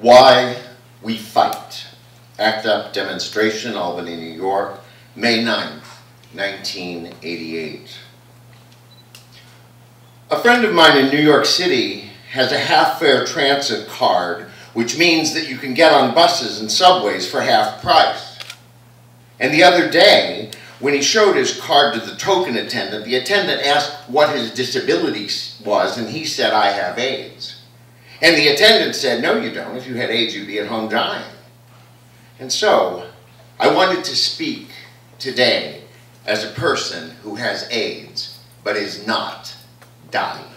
Why We Fight. ACT UP demonstration, Albany, New York, May 9th, 1988. A friend of mine in New York City has a half-fare transit card, which means that you can get on buses and subways for half price. And the other day, when he showed his card to the token attendant, the attendant asked what his disability was, and he said, "I have AIDS." And the attendant said, "No, you don't. If you had AIDS, you'd be at home dying." And so, I wanted to speak today as a person who has AIDS, but is not dying.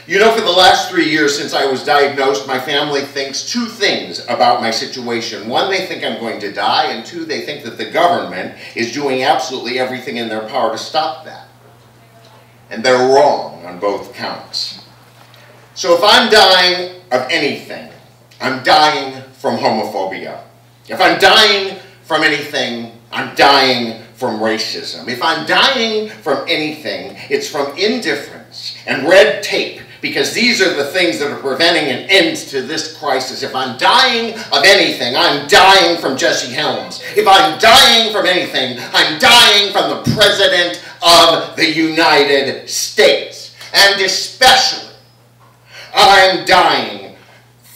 You know, for the last 3 years since I was diagnosed, my family thinks two things about my situation. One, they think I'm going to die, and two, they think that the government is doing absolutely everything in their power to stop that. And they're wrong on both counts. So if I'm dying of anything, I'm dying from homophobia. If I'm dying from anything, I'm dying from racism. If I'm dying from anything, it's from indifference and red tape, because these are the things that are preventing an end to this crisis. If I'm dying of anything, I'm dying from Jesse Helms. If I'm dying from anything, I'm dying from the President of the United States. And especially, I'm dying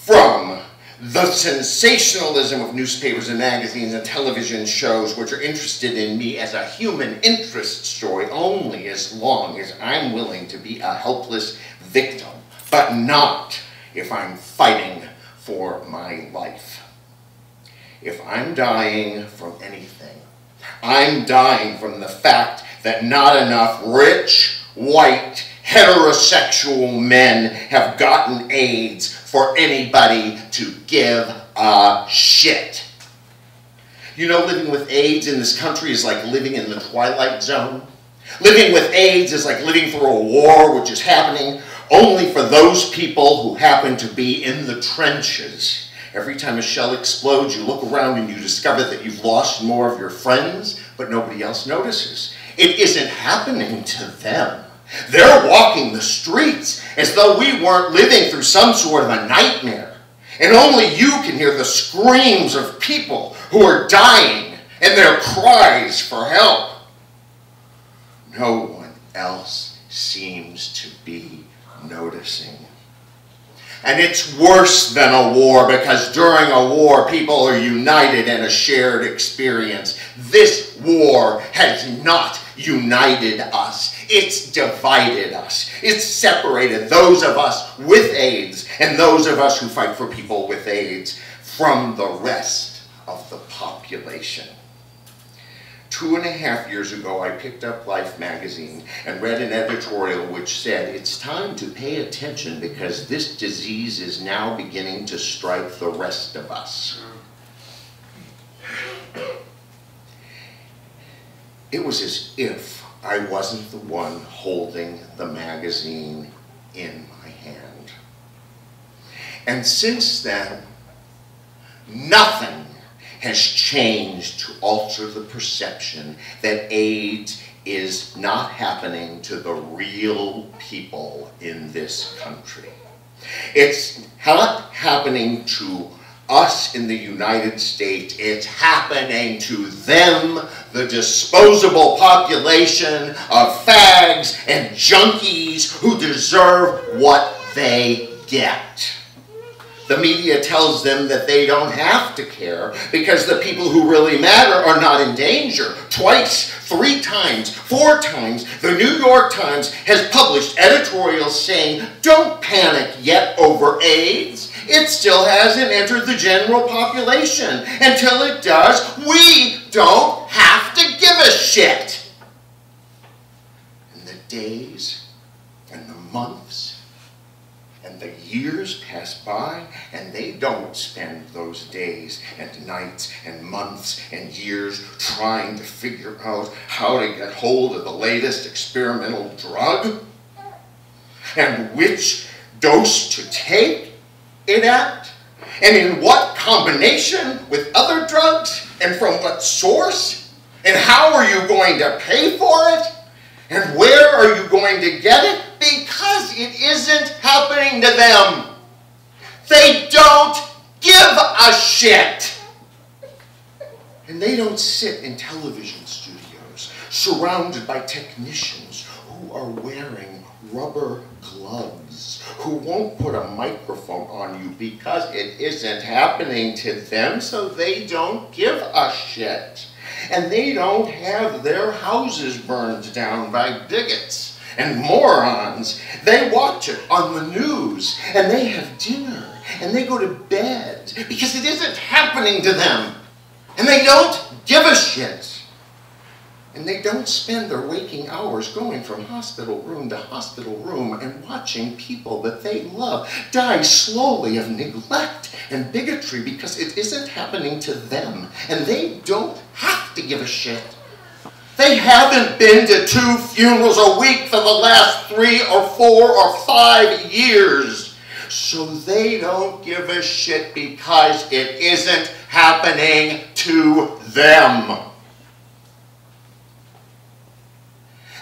from the sensationalism of newspapers and magazines and television shows, which are interested in me as a human interest story only as long as I'm willing to be a helpless victim, but not if I'm fighting for my life. If I'm dying from anything, I'm dying from the fact that not enough rich, white, heterosexual men have gotten AIDS for anybody to give a shit. You know, living with AIDS in this country is like living in the Twilight Zone. Living with AIDS is like living through a war which is happening only for those people who happen to be in the trenches. Every time a shell explodes, you look around and you discover that you've lost more of your friends, but nobody else notices. It isn't happening to them. They're walking the streets as though we weren't living through some sort of a nightmare. And only you can hear the screams of people who are dying and their cries for help. No one else seems to be noticing. And it's worse than a war, because during a war, people are united in a shared experience. This war has not united us. It's divided us. It's separated those of us with AIDS and those of us who fight for people with AIDS from the rest of the population. 2.5 years ago, I picked up Life magazine and read an editorial which said, "It's time to pay attention because this disease is now beginning to strike the rest of us." It was as if I wasn't the one holding the magazine in my hand. And since then, nothing has changed to alter the perception that AIDS is not happening to the real people in this country. It's not happening to us in the United States. It's happening to them, the disposable population of fags and junkies who deserve what they get. The media tells them that they don't have to care because the people who really matter are not in danger. Twice, 3 times, 4 times, the New York Times has published editorials saying, "Don't panic yet over AIDS. It still hasn't entered the general population. Until it does, we don't have to give a shit." And the days and the months and the years pass by, and they don't spend those days and nights and months and years trying to figure out how to get hold of the latest experimental drug and which dose to take it at, and in what combination with other drugs, and from what source, and how are you going to pay for it, and where are you going to get it? Because it isn't happening to them. They don't a shit. And they don't sit in television studios surrounded by technicians who are wearing rubber gloves, who won't put a microphone on you because it isn't happening to them, so they don't give a shit. And they don't have their houses burned down by bigots and morons. They watch it on the news, and they have dinner, and they go to bed because it isn't happening to them. And they don't give a shit. And they don't spend their waking hours going from hospital room to hospital room and watching people that they love die slowly of neglect and bigotry because it isn't happening to them. And they don't have to give a shit. They haven't been to 2 funerals a week for the last 3 or 4 or 5 years. So they don't give a shit because it isn't happening to them.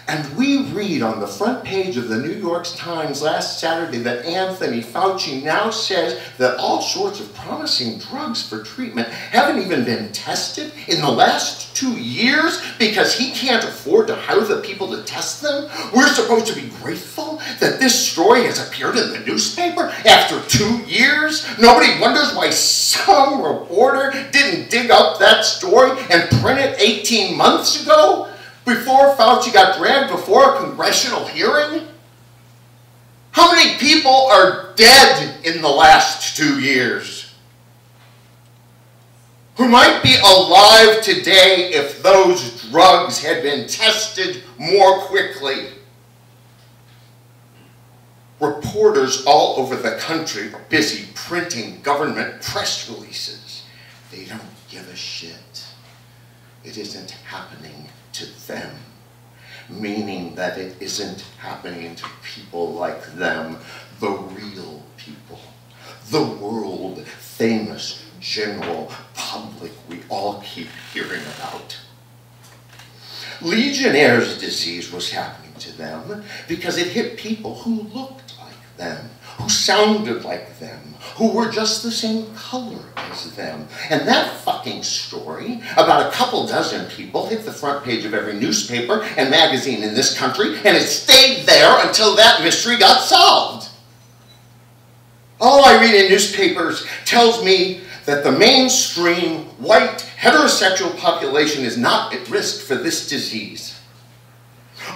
And we read on the front page of the New York Times last Saturday that Anthony Fauci now says that all sorts of promising drugs for treatment haven't even been tested in the last 2 years because he can't afford to hire the people to test them. We're supposed to be grateful that this story has appeared in the newspaper after 2 years. Nobody wonders why some reporter didn't dig up that story and print it 18 months ago? Before Fauci got dragged before a congressional hearing? How many people are dead in the last 2 years? Who might be alive today if those drugs had been tested more quickly? Reporters all over the country are busy printing government press releases. They don't give a shit. It isn't happening to them, meaning that it isn't happening to people like them, the real people, the world famous general public we all keep hearing about. Legionnaire's disease was happening to them because it hit people who looked like them, who sounded like them, who were just the same color as them. And that fucking story about a couple dozen people hit the front page of every newspaper and magazine in this country, and it stayed there until that mystery got solved. All I read in newspapers tells me that the mainstream white heterosexual population is not at risk for this disease.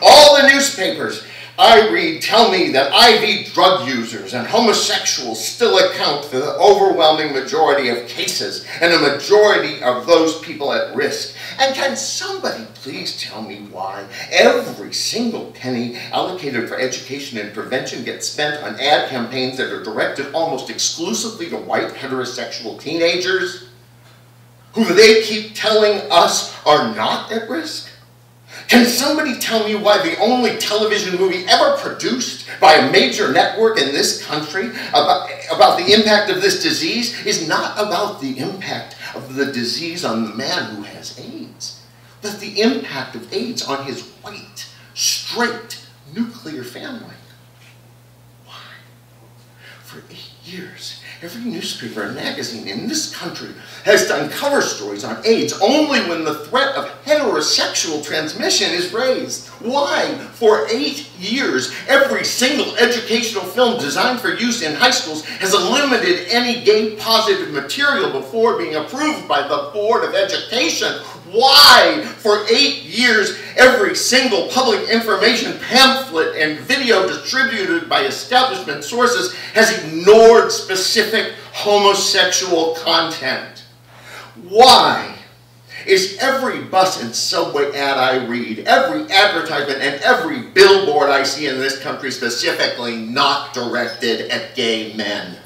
All the newspapers I read tell me that IV drug users and homosexuals still account for the overwhelming majority of cases and a majority of those people at risk. And can somebody please tell me why every single penny allocated for education and prevention gets spent on ad campaigns that are directed almost exclusively to white heterosexual teenagers who they keep telling us are not at risk? Can somebody tell me why the only television movie ever produced by a major network in this country about the impact of this disease is not about the impact of the disease on the man who has AIDS, but the impact of AIDS on his white, straight, nuclear family? Why? For 8 years, every newspaper and magazine in this country has done cover stories on AIDS only when the threat of heterosexual transmission is raised. Why? For 8 years, every single educational film designed for use in high schools has eliminated any gay-positive material before being approved by the Board of Education. Why? For 8 years, every single public information pamphlet and video distributed by establishment sources has ignored specific homosexual content. Why is every bus and subway ad I read, every advertisement and every billboard I see in this country specifically not directed at gay men?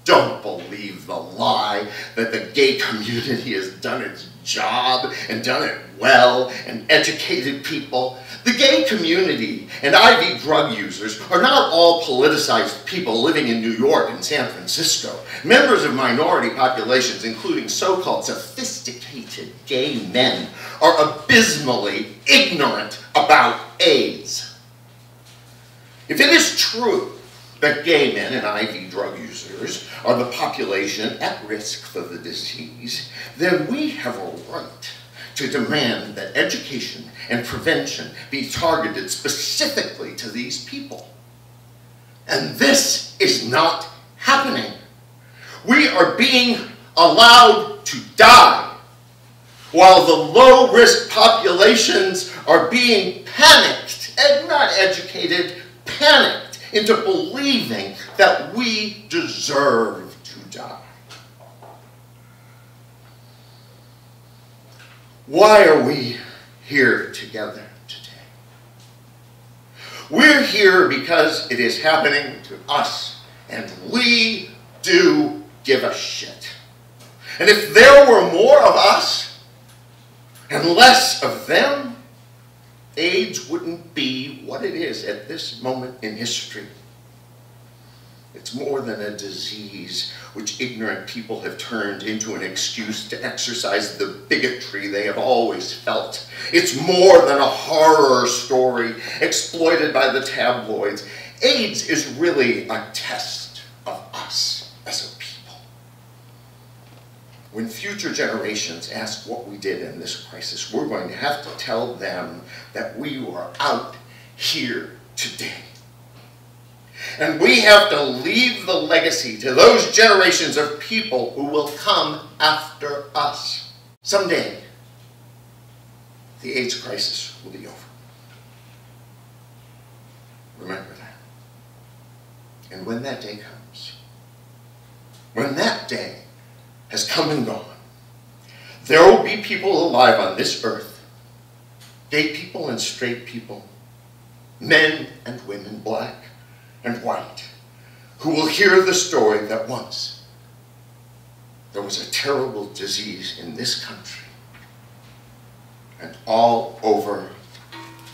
Don't believe the lie that the gay community has done its job and done it well and educated people. The gay community and IV drug users are not all politicized people living in New York and San Francisco. Members of minority populations, including so-called sophisticated gay men, are abysmally ignorant about AIDS. If it is true that gay men and IV drug users are the population at risk for the disease, then we have a right to demand that education and prevention be targeted specifically to these people. And this is not happening. We are being allowed to die, while the low-risk populations are being panicked, and not educated, panicked into believing that we deserve to die. Why are we here together today? We're here because it is happening to us, and we do give a shit. And if there were more of us and less of them, AIDS wouldn't be what it is at this moment in history. It's more than a disease which ignorant people have turned into an excuse to exercise the bigotry they have always felt. It's more than a horror story exploited by the tabloids. AIDS is really a test of us as a people. When future generations ask what we did in this crisis, we're going to have to tell them that we were out here today. And we have to leave the legacy to those generations of people who will come after us. Someday, the AIDS crisis will be over. Remember that. And when that day comes, when that day has come and gone, there will be people alive on this earth, gay people and straight people, men and women, black and white, who will hear the story that once there was a terrible disease in this country and all over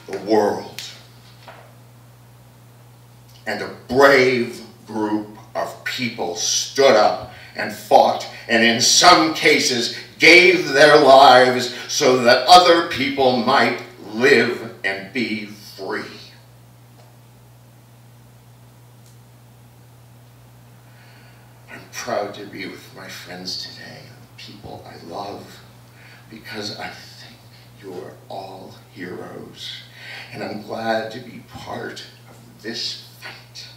the world. And a brave group of people stood up and fought, and in some cases gave their lives so that other people might live and be free. I'm proud to be with my friends today and the people I love, because I think you are all heroes, and I'm glad to be part of this fight.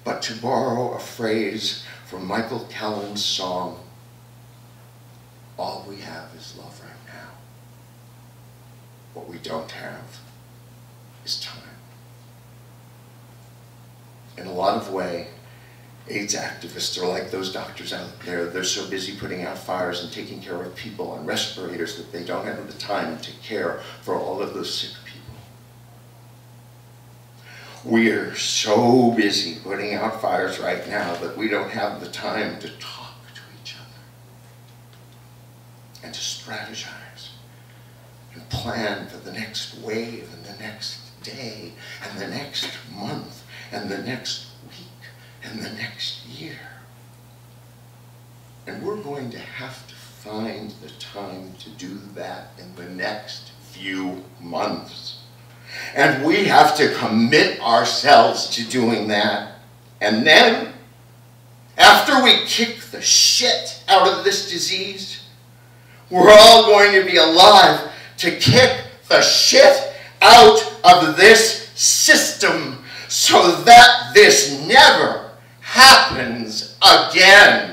But to borrow a phrase from Michael Callan's song, all we have is love right now. What we don't have is time. In a lot of ways, AIDS activists are like those doctors out there. They're so busy putting out fires and taking care of people on respirators that they don't have the time to care for all of those sick people. We're so busy putting out fires right now that we don't have the time to talk to each other and to strategize and plan for the next wave and the next day and the next month and the next week and the next year. And we're going to have to find the time to do that in the next few months. And we have to commit ourselves to doing that. And then, after we kick the shit out of this disease, we're all going to be alive to kick the shit out of this system so that this never happens again.